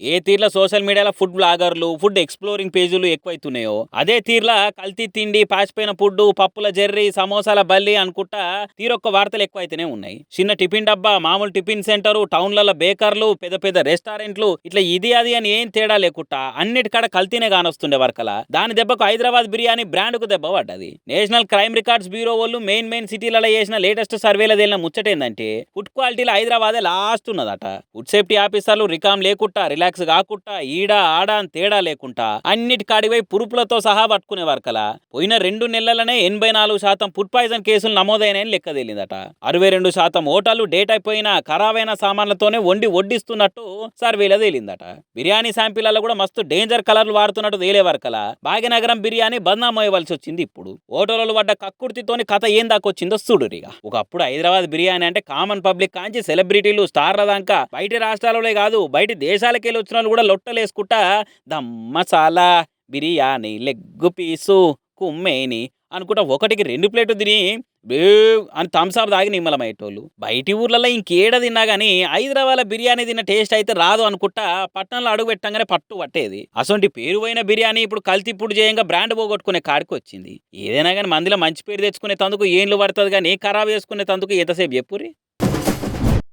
ఏ తీర్ల social మీడియాలో food బ్లాగర్లు food exploring పేజీలు ఎక్కువైతున్నాయో అదే తీర్ల కల్తీ తిండి పాచిపోయిన ఫుడ్ పప్పుల జెర్రీ సమోసాల బల్లి అనుకుంటా తీరొక్క వార్తలు ఎక్కువైతేనే ఉన్నాయి. చిన్న టిఫిన్ డబ్బా మామూలు టిఫిన్ సెంటరు టౌన్లలో బేకర్లు పెద్ద పెద్ద రెస్టారెంట్లు ఇట్లా ఇది అది అని ఏం తేడా లేకుండా అన్నిటికాడ కల్తీనే కానొస్తుండే వరకలా దాని దెబ్బకు హైదరాబాద్ బిర్యానీ బ్రాండ్కు దెబ్బ పడ్డది. నేషనల్ క్రైమ్ రికార్డ్స్ బ్యూరో వాళ్ళు మెయిన్ సిటీలలో చేసిన లేటెస్ట్ సర్వేలో తేలిన ముచ్చటేందంటే ఫుడ్ క్వాలిటీలో హైదరాబాదే లాస్ట్ ఉన్నదట. ఫుడ్ సేఫ్టీ ఆఫీసర్లు రికామ్ లేకుండా రిలాక్స్ కాకుండా ఈడ ఆడ అని తేడా లేకుండా అన్నిటి కాడివై పురుపులతో సహా పట్టుకునే వరకలా పోయిన 2 నెలలనే 84% ఫుడ్ పాయిజన్ కేసులు నమోదైనాయని లెక్క తేలిందట. 62% హోటళ్లు డేట్ అయిపోయిన ఖరాబైన సామాన్లతోనే వండి వడ్డిస్తున్నట్టు సర్వేలో తేలిందట. బిర్యానీ శాంపిళ్లలో కూడా మస్తు డేంజర్ కలర్లు వాడుతున్నట్టు తేలే వరకలా భాగ్యనగరం బిర్యానీ బద్నామయ్యవలసి వచ్చింది. ఇప్పుడు హోటళ్లు పడ్డ కక్కుర్తితోని కథ ఏం దాకొచ్చిందో చూడురిగా. ఒకప్పుడు హైదరాబాద్ బిర్యానీ అంటే కామన్ పబ్లిక్ కాంచి సెలబ్రిటీలు స్టార్ల దాకా బయట రాష్ట్రాలే కాదు బయట దేశాలకెళ్ళి వచ్చిన వాళ్ళు కూడా లొట్టలేసుకుంటా దమ్ మసాలా బిర్యానీ లెగ్గు పీసు కుమ్మేని అనుకుంటా ఒకటికి 2 ప్లేట్లు తిని బేవ్ అని థమ్స్అప్ తాగి నిమ్మలమయ్యేటోళ్ళు. బయటి ఊర్లలో ఇంకేడ తిన్నా గానీ హైదరాబాద్ బిర్యానీ తిన్న టేస్ట్ అయితే రాదు అనుకుంటా పట్టణంలో అడుగు పెట్టంగానే పట్టు పట్టేది. అసొంటి పేరువైన బిర్యానీ ఇప్పుడు కల్తీప్పుడు చేయంగా బ్రాండ్ పోగొట్టుకునే కాడికి వచ్చింది. ఏదైనా కానీ మందిలో మంచి పేరు తెచ్చుకునే తందుకు ఏండ్లు పడుతుంది కానీ ఖరాబ్ చేసుకునే తందుకు ఎంతసేపు చెప్పురి.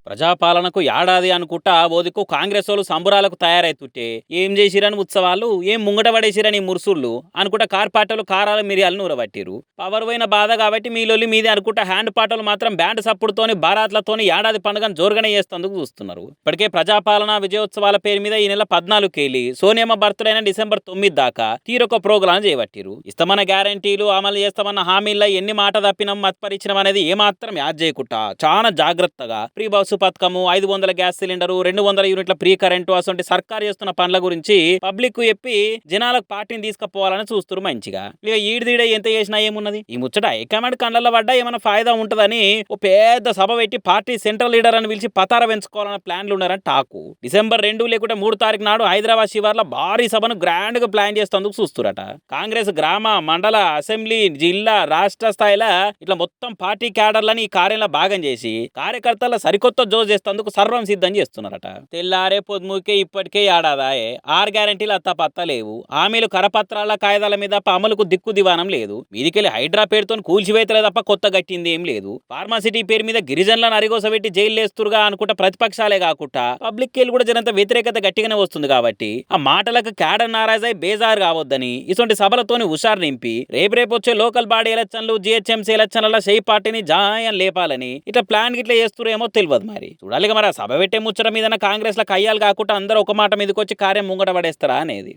ప్రజాపాలనకు ఏడాది అనుకుంటా ఓదికు కాంగ్రెస్ వాళ్ళు సంబురాలకు తయారైతుంటే ఏం చేసిరని ఉత్సవాలు ఏం ముంగట పడేసిరని మురుసుళ్ళు అనుకుంటా కార్ పాటలు కారాల మిరియాలు నూరబట్టిరు. పవర్ పోయిన బాధ కాబట్టి మీలొల్లి మీదే అనుకుంటా హ్యాండ్ పాటలు మాత్రం బ్యాండ్ సప్పుడుతోని బారాత్లతోని ఏడాది పండుగను జోరుగానే చేస్తేందుకు చూస్తున్నారు. ఇప్పటికే ప్రజాపాలన విజయోత్సవాల పేరు మీద ఈ నెల 14 సోనియమ్మ బర్త్డే అయిన డిసెంబర్ 9 దాకా తీరొక ప్రోగ్రాం చేయబట్టిరు. ఇస్తామన్న గ్యారంటీలు అమలు చేస్తామన్న హామీల్లో ఎన్ని మాట తప్పినం మత్పరిచినం అనేది ఏమాత్రం యాద్ చేయకుండా చాలా జాగ్రత్తగా ప్రీ బస్ పథకము 500 గ్యాస్ సిలిండరు 200 యూనిట్ల ఫ్రీ కరెంటు అసొంటి సర్కార్ చేస్తున్న పనుల గురించి పబ్లిక్ చెప్పి జనాలకు పార్టీని తీసుకుపోవాలని చూస్తున్నారు మంచిగా. ఇక ఈడిదీడే ఎంత చేసినా ఏమున్నది ఈ ముచ్చట హైకమాండ్ కళ్ళల్లో పడ్డా ఏమైనా ఫాయిదా ఉంటుందని ఓ పెద్ద సభ పెట్టి పార్టీ సెంట్రల్ లీడర్ అని పిలిచి పతార పెంచుకోవాలన్న ప్లాన్లు ఉన్నారని టాకు. డిసెంబర్ 2 లేకుంటే 3 తారీఖు నాడు హైదరాబాద్ శివార్లో భారీ సభను గ్రాండ్ గా ప్లాన్ చేస్తేందుకు చూస్తురట. కాంగ్రెస్ గ్రామ మండల అసెంబ్లీ జిల్లా రాష్ట్ర స్థాయిలో ఇట్లా మొత్తం పార్టీ క్యాడర్లని ఈ కార్యంలో భాగం చేసి కార్యకర్తల సరికొత్త జోజ్ చేస్తేందుకు సర్వం సిద్ధం చేస్తున్నారట. తెల్లారే పొద్దుముకే ఇప్పటికే ఏడాదాయే 6 గ్యారంటీలు అత్తపత్త లేవు. హామీలు కరపత్రాల కాగితాల మీద అమలుకు దిక్కు దివానం లేదు. వీధికెళ్ళి హైడ్రా పేరుతో కూల్చివేతలే తప్ప కొత్త గట్టింది ఏం లేదు. ఫార్మాసిటీ పేరు మీద గిరిజనులను అరిగోసబెట్టి జైలు వేస్తురుగా అనుకుంటా ప్రతిపక్షాలే కాకుండా పబ్లిక్ కెళ్ళి కూడా జనంత వ్యతిరేకత గట్టిగానే వస్తుంది కాబట్టి ఆ మాటలకు క్యాడర్ నారాజై బేజారు కావద్దని ఇటువంటి సభలతోని హుషారు నింపి రేపు వచ్చే లోకల్ బాడీ ఎలక్షన్లు జిహెచ్ఎంసీ ఎలక్షన్ల షై పార్టీని జాయం లేపాలని ఇట్లా ప్లాన్ గిట్లా చేస్తురేమో తెలియదు. మరి చూడాలిగా మరి ఆ సభ పెట్టే ముచ్చట మీద కాంగ్రెస్ లో కయ్యాలు కాకుండా అందరూ ఒక మాట మీదకి వచ్చి కార్యం ముంగట పడేస్తారా అనేది.